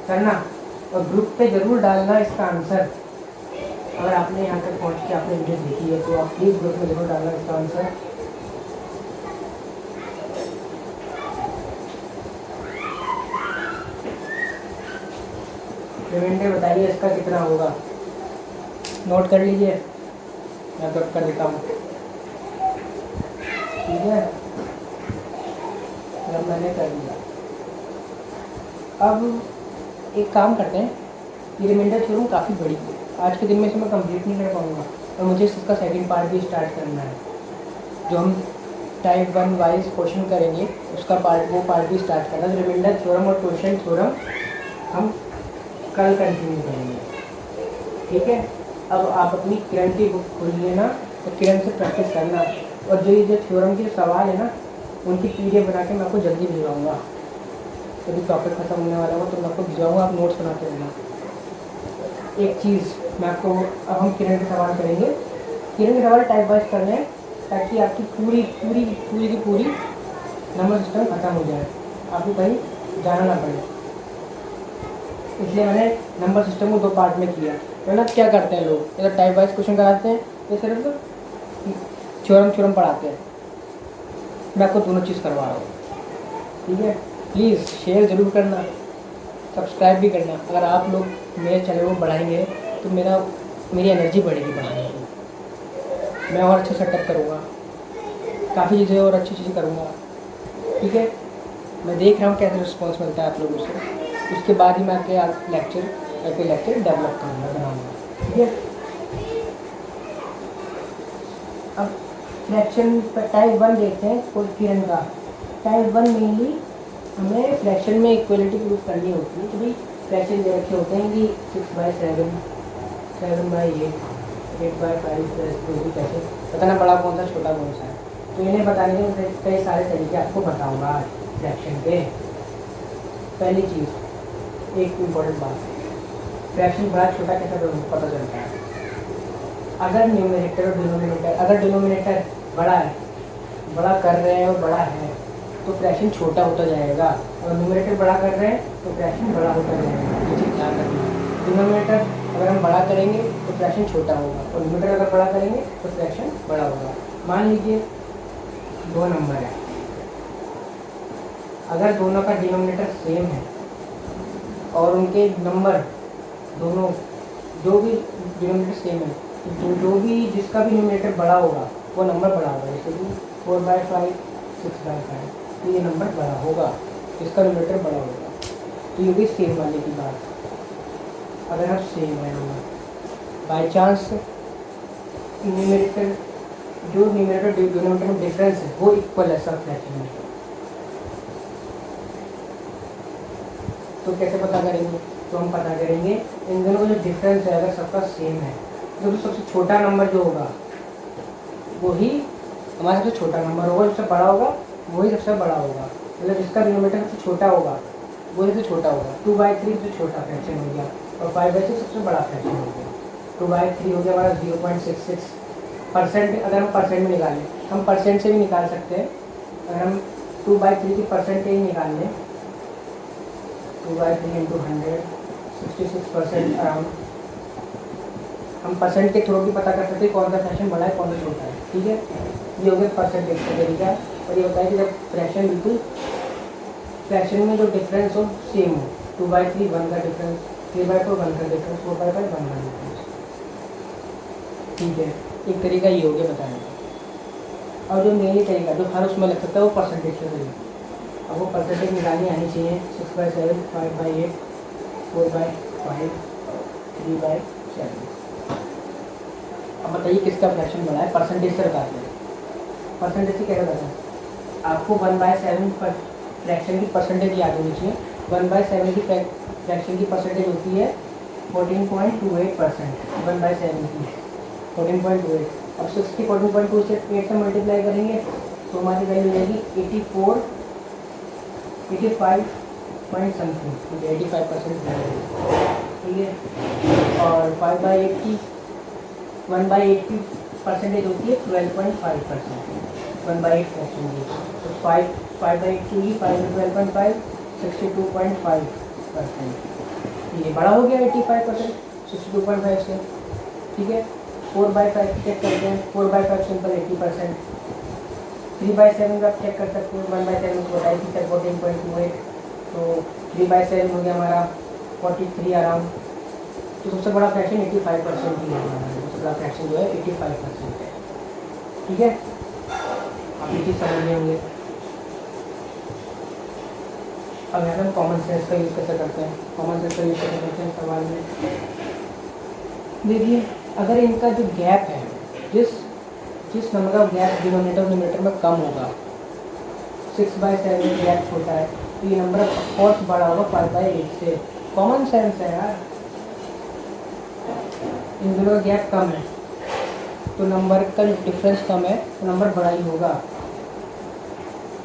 करना और ग्रुप पे ज़रूर डालना इसका आंसर। अगर आपने यहाँ तक पहुँच के आपने वीडियो देखी है तो आप प्लीज़ ग्रुप में ज़रूर डालना इसका आंसर। रिमाइंडर बताइए इसका कितना होगा, नोट कर लीजिए, मैं नोट कर देता हूँ, ठीक है। जब मैंने कर लिया, अब एक काम करते हैं, ये रिमाइंडर थ्योरम काफ़ी बड़ी है, आज के दिन में इसे मैं कंप्लीट नहीं कर पाऊँगा और मुझे इसका सेकंड पार्ट भी स्टार्ट करना है। जो हम टाइप 1 वाइज क्वेश्चन करेंगे उसका वो पार्ट भी स्टार्ट करना है। रिमाइंडर थ्योरम और क्वेश्चन थ्योरम हम कल कंटिन्यू करेंगे, ठीक है। अब आप अपनी किरण की बुक खोलिए ना, तो किरण से प्रैक्टिस करना, और जो ये जो थ्योरम के सवाल है ना उनकी PDF बना के मैं आपको जल्दी भिजवाऊँगा। यदि टॉपिक खत्म होने वाला हो तो मैं आपको भिजवाऊँगा, आप नोट्स बनाते रहना। एक चीज़ मैं आपको, अब हम किरण के सवाल करेंगे, किरण के सवाल टाइप वाइज करने हैं ताकि आपकी पूरी पूरी पूरी की पूरी नंबर सिस्टम खत्म हो जाए, आपको कहीं जाना ना पड़े। इसलिए मैंने नंबर सिस्टम को 2 पार्ट में किया। मतलब क्या करते हैं लोग, इधर टाइप वाइज क्वेश्चन कराते हैं, ये सिर्फ थ्योरम पढ़ाते हैं। मैं आपको दोनों चीज़ करवा रहा हूँ, ठीक है। प्लीज़ शेयर ज़रूर करना, सब्सक्राइब भी करना। अगर आप लोग मेरे चैनल को बढ़ाएंगे तो मेरी एनर्जी बढ़ेगी बढ़ाने की, मैं और अच्छा सेटअप करूँगा, काफ़ी चीज़ें और अच्छी चीज़ें करूँगा, ठीक है। मैं देख रहा हूँ कैसा रिस्पॉन्स मिलता है आप लोगों से, उसके बाद ही मैं आपके लेक्चर डेवलप करूँगा, बनाऊँगा, ठीक है। अब फ्रैक्शन पर टाइप 1 देखते हैं कोई किरण का। टाइप 1 मेनली हमें फ्रैक्शन में इक्वलिटी प्रूव करनी होती है। तो भाई फ्रैक्शन दे रखे होते हैं कि 6/7, 7/8, 8/5 +2 कैसे बताना, बड़ा कौन सा छोटा कौन सा है, तो इन्हें बताने के कई सारे तरीके आपको बताऊँगा फ्रैक्शन के। पहली चीज़, एक इम्पोर्टेंट बात, फ्रैक्शन बड़ा छोटा कैसे पता चलता है। अगर न्यूमरेटर और डिनोमिनेटर, अगर डिनोमिनेटर बड़ा है, बड़ा कर रहे हैं और बड़ा है तो फ्रैक्शन छोटा होता जाएगा, और न्यूमरेटर बड़ा कर रहे हैं तो फ्रैक्शन बड़ा होता जाएगा। ये चीज़ ध्यान रखना। डिनोमिनेटर अगर हम बड़ा करेंगे तो फ्रैक्शन छोटा होगा, और न्यूमरेटर अगर बड़ा करेंगे तो फ्रैक्शन बड़ा होगा। मान लीजिए 2 नंबर है, अगर दोनों का डिनोमिनेटर सेम है और उनके नंबर दोनों जो भी डिनोमिनेटर सेम है, तो जो भी जिसका भी डिनोमिनेटर बड़ा होगा वो नंबर बड़ा होगा। जैसे कि 4/5, 6/5, तो ये नंबर बड़ा होगा जिसका डिनोमिनेटर बड़ा होगा। तो ये भी सेम वाले की बात। अगर हम सेम है नंबर बाई चांस न्यूमेरेटर, जो न्यूमेरेटर डिनोमिनेटर में डिफरेंस है वो इक्वल है सब फ्रैक्शन में, तो कैसे पता करेंगे? तो हम पता करेंगे इन दोनों का जो डिफरेंस है अगर सबका सेम है तो सबसे छोटा नंबर जो होगा वही हमारा सबसे छोटा नंबर होगा, सबसे बड़ा होगा वही सबसे बड़ा होगा। मतलब जिसका डिनोमिनेटर सबसे छोटा होगा वो सबसे छोटा होगा। 2/3 सबसे छोटा फ्रैक्शन हो गया और 5/6 सबसे बड़ा फ्रैक्शन हो गया। 2/3 हो गया हमारा 0.66%। अगर हम परसेंट में निकालें, हम परसेंट से भी निकाल सकते हैं। अगर हम 2/3 की परसेंटेज निकाल लें, 2/3 इंटू 100, 66% अराउंड। हम परसेंट के थ्रू भी पता कर सकते हैं कौन सा फ्रैक्शन बड़ा है कौन सा छोटा है। ठीक है, ये हो गया परसेंटेज का तरीका। और ये होता है कि जब फ्रैक्शन बिल्कुल फ्रैक्शन में जो डिफरेंस हो सेम हो, 2/3 1 का डिफरेंस, 3/4 1 का डिफरेंस, 4/5 1 का डिफरेंस। ठीक है, एक तरीका ये हो गया बताने का। और जो मेनली तरीका जो हर उसमें लग सकता है वो परसेंटेज का तरीका। अब वो परसेंटेज निकालनी आनी चाहिए। 6/7, 5/8, 4/5, 3/7। अब बताइए किसका फ्रैक्शन बड़ा है? परसेंटेज से बताते हैं। परसेंटेज से कैसे बताएं? आपको 1/7 पर फ्रैक्शन की परसेंटेज याद होनी चाहिए। 1/7 की फ्रैक्शन की परसेंटेज होती है 14.28%। 1/7 की 14.28। अब 6 की 14.2 से 8 से मल्टीप्लाई करेंगे तो हमारी वैल्यू रहेगी 85 पॉइंट समथिंग, 85%। ठीक है, और 5/8 की 1/8 की परसेंटेज होती है 12.5%। 1/8 फ्रैक्शन की तो 5/8 की 5 में 12.5, 62.5%। ये बड़ा हो गया 85%, 62.5 से। ठीक है, 4/5 चेक करते हैं। 4/5 सिंपल 80%। 3/7 आप चेक कर सकते हैं। 1/7 को बताइए कि 14.28, तो 3/7 हो गया हमारा 43 अराउंड। तो सबसे बड़ा फ्रैक्शन 85% ही है हमारा। सबसे बड़ा फ्रैक्शन जो है 85% है। ठीक है, आप ये चीज़ समझ रहे होंगे। अब यहाँ हम कॉमन सेंस का यूज़ कैसे करते हैं? कॉमन सेंस का यूज़ कैसे करते हैं सवाल में? देखिए, अगर इनका जो गैप है, जिस नंबर का गैप डिनोमिनेटर और न्यूमरेटर में कम होगा, 6/7 गैप छोटा है तो ये नंबर ऑफ बड़ा होगा 5/8 से। कॉमन सेंस है यार, इन दोनों का गैप कम है तो नंबर का जो डिफरेंस कम है तो नंबर बड़ा ही होगा।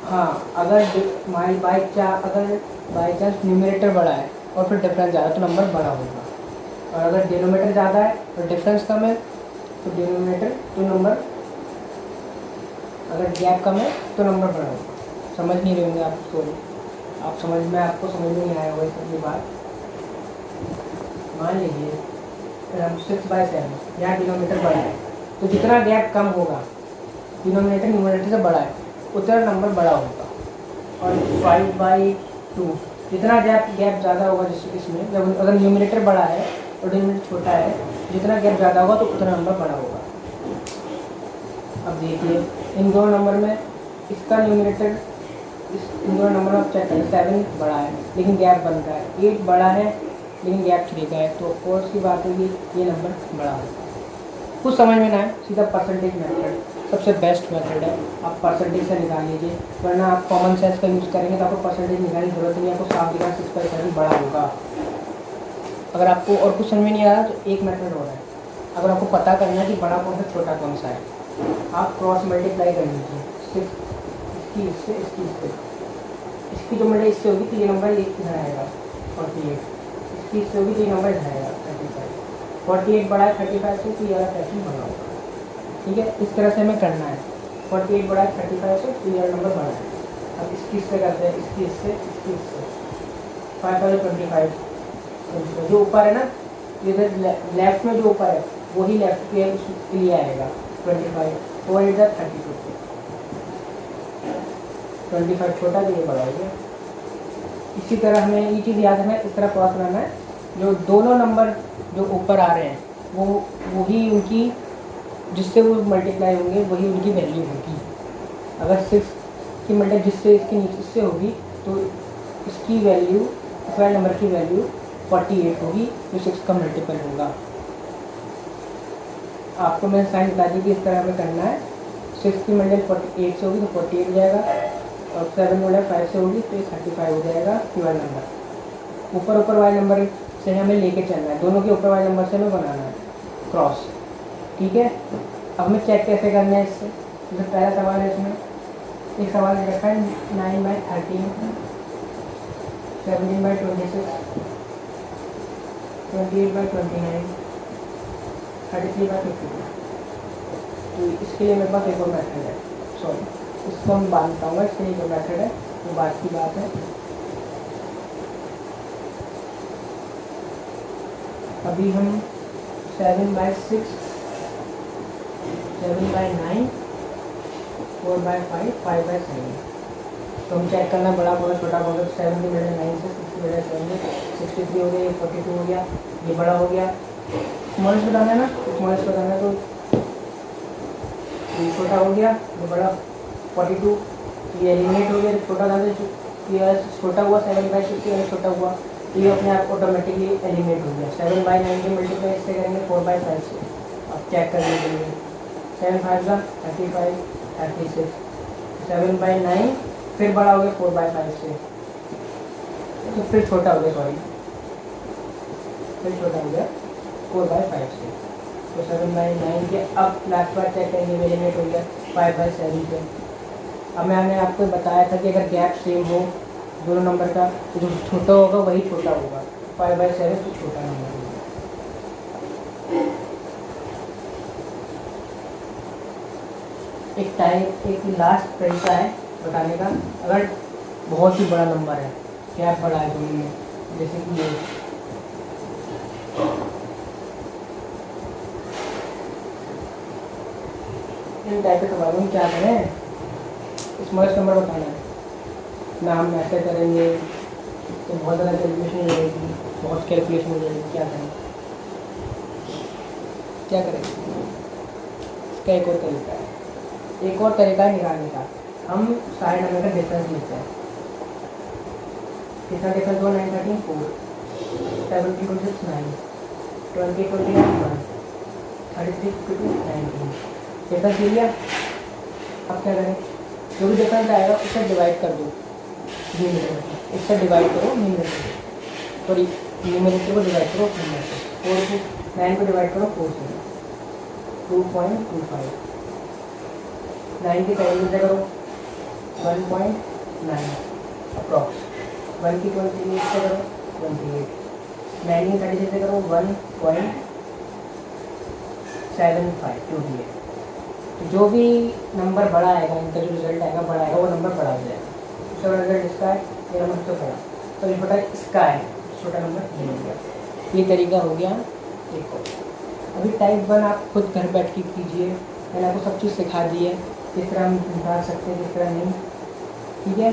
हाँ, अगर बाई चांस न्यूमरेटर बड़ा है और फिर डिफरेंस ज़्यादा तो नंबर बड़ा होगा। और अगर डिनोमिनेटर ज़्यादा है और डिफरेंस कम है तो नंबर, अगर गैप कम है तो नंबर बड़ा होगा। समझ नहीं रहे होंगे आप सॉरी, आपको समझ में नहीं आया होगा इस बात। मान लीजिए 6/7 यहाँ डिनोमिनेटर बड़ा है तो जितना गैप कम होगा, डिनोमिनेटर न्यूमरेटर से बड़ा है, उतना नंबर बड़ा होगा। और 5/2 जितना गैप ज़्यादा होगा, जिस इसमें जब अगर न्यूमरेटर बड़ा है और डिनोमिनेटर छोटा है, जितना गैप ज़्यादा होगा तो उतना नंबर बड़ा होगा। अब देखिए इन दोनों नंबर में इसका न्यूमरेटर, इन दोनों नंबर में आप चेक करें, 7 बड़ा है लेकिन गैप बन रहा है, 8 बड़ा है लेकिन गैप 3 का है, तो कोर्स की बात होगी ये नंबर बड़ा होगा। कुछ समझ में ना आए, सीधा परसेंटेज मेथड सबसे बेस्ट मेथड है। आप परसेंटेज से निकाल लीजिए, वरना आप कॉमन सेंस का यूज़ करेंगे तो आपको परसेंटेज निकालने की जरूरत नहीं, आपको साफ दिखा 6/7 बड़ा होगा। अगर आपको और कुछ समझ में नहीं आ रहा तो एक मेथड और है। अगर आपको पता करना है कि बड़ा कौन सा छोटा कौन सा है, आप क्रॉस मल्टीप्लाई कर लीजिए। इसकी जो मल्टीप्लाई इससे होगी तो ये नंबर इधर आएगा 48, इसकी इससे होगी तो ये नंबर इधर आएगा 35। 48 बड़ा है 35 से तो ये वाला फ्रैक्शन बड़ा होगा। ठीक है, इस तरह से हमें करना है। 48 बड़ा है 35 से तो ये वाला नंबर बड़ा है। अब इसकी इससे करते हैं, इसकी इससे 5/25 जो ऊपर है ना, इधर लेफ्ट में जो ऊपर है वही लेफ्ट के लिए आएगा 25, तो इधर 32। 25 छोटा तो ये बड़ा हो गया। इसी तरह हमें ये चीज़ याद रखना है, इस तरह क्रॉस करना है जो दोनों नंबर जो ऊपर आ रहे हैं वो वही उनकी, जिससे वो मल्टीप्लाई होंगे वही उनकी वैल्यू होगी। अगर 6 की मल्टी जिससे इसके नीचे से होगी तो इसकी वैल्यू, इस वाले नंबर की वैल्यू 48 होगी, जो 6 का मल्टीपल होगा। आपको मैंने साइन बता दी कि इस तरह में करना है। 6 की मल्टी 48 से होगी तो 48 हो जाएगा, और 7 मल्टी 5 से होगी तो 35 हो जाएगा वाला नंबर। ऊपर ऊपर वाले नंबर से हमें लेके चलना है, दोनों के ऊपर वाले नंबर से हमें बनाना है क्रॉस। ठीक है, अब हमें चेक कैसे करना है इससे। जैसे पहला सवाल है, इसमें एक सवाल रखा है 9/13, 17/26, 28/29, 33/52। तो इसके लिए मेरे पास एक और मेथड है, सॉरी इसको मैं बाद में बताऊँगा। इसके लिए जो मेथड है वो बात की बात है। अभी हम 7/6, 7/9, 4/5, 5/7। तो हम चेक करना बड़ा बोला छोटा बोला। 7 की बजाय 9 से 6 की बजाय 7 63 हो गया, 42 हो गया, ये बड़ा हो गया। स्मॉलेस्ट बताना है ना, स्मॉलेस्ट बताना है तो ये छोटा हो गया, ये बड़ा 42, ये एलिमिनेट हो गया। छोटा था तो ये छोटा हुआ 7/6 छोटा हुआ, ये अपने आप ऑटोमेटिकली एलिमिनेट हो गया। 7/9 के मल्टीप्लाई इससे करेंगे 4/5 से। अब चेक करने के लिए 7 5 35, 36, 7/9 फिर बड़ा हो गया 4/5 से, तो फिर छोटा हो गया, सॉरी फिर छोटा हो गया 4/5 से। तो 7/9 के अब लास्ट बार चेक करेंगे, एलिमिनेट हो गया 5/7 से। अब मैंने आपको बताया था कि अगर गैप सेम हो दोनों नंबर का तो जो छोटा होगा वही छोटा होगा। 5/7 तो छोटा नंबर होगा। एक लास्ट तरीका है बताने का। अगर बहुत ही बड़ा नंबर है, गैप बड़ा है दोनों में, जैसे कि ये इन टाइप के सवालों में क्या करें, स्मॉलेस्ट नंबर बताना है ना। हम ऐसे करेंगे तो बहुत ज़्यादा कैलकुलेशन हो जाएगी, बहुत कैलकुलेशन हो जाएगी। क्या करें, क्या करेंगे, इसका एक और तरीका है, एक और तरीका है निकालने का। हम सारे नंबर का डिफरेंस लेते हैं। कितना डिफरेंस हुआ? 9 13 4, 7 6 9, 20 29 1, 33 52 19। डिफरेंस ले लिया। अब क्या करें, जो भी डिफरेंस आएगा उससे डिवाइड कर दो, इससे डिवाइड करो न्यूमरेटर, सॉरी न्यूमरेटर को डिवाइड करो नंबर से। 4 को 9 को डिवाइड करो 4 से, 2.25। 9 की 10 से करो 1.9 अप्रॉक्स। 1 की 28 से करो 28। 9 की 36 से करो 1.75 जो भी है। तो जो भी नंबर बड़ा आएगा, इनका जो रिजल्ट आएगा बड़ा आएगा, वो नंबर बड़ा हो जाएगा। दूसरा रिजल्ट इसका है, ये नंबर तो बड़ा, तो ये छोटा इसका है, छोटा नंबर ये हो गया। ये तरीका हो गया एक और। अभी टाइप 1 आप खुद घर बैठ के कीजिए, मैंने आपको सब चीज़ सिखा दी है, किस तरह हम निकाल सकते हैं किस तरह नहीं। ठीक है,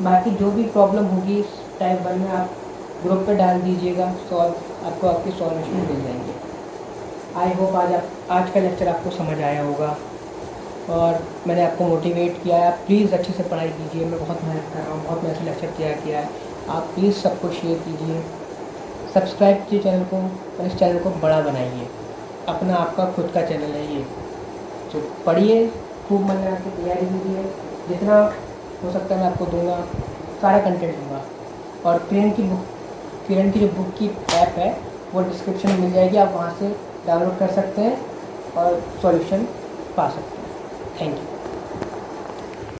बाकी जो भी प्रॉब्लम होगी टाइप 1 में आप ग्रुप पे डाल दीजिएगा, सॉल्व आपको आपके सॉल्यूशन मिल जाएंगे। आई होप आज का लेक्चर आपको समझ आया होगा और मैंने आपको मोटिवेट किया है। आप प्लीज़ अच्छे से पढ़ाई कीजिए, मैं बहुत मेहनत कर रहा हूँ, बहुत मेहनत से लेक्चर तैयार किया है। आप प्लीज़ सबको शेयर कीजिए, सब्सक्राइब कीजिए चैनल को और इस चैनल को बड़ा बनाइए। अपना आपका खुद का चैनल है ये, तो पढ़िए, खूब मन लगा के तैयारी कीजिए, जितना हो सकता है मैं आपको दूंगा, सारा कंटेंट दूंगा। और किरण की जो बुक की ऐप है वो डिस्क्रिप्शन में मिल जाएगी, आप वहाँ से डाउनलोड कर सकते हैं और सॉल्यूशन पा सकते हैं। Thank you.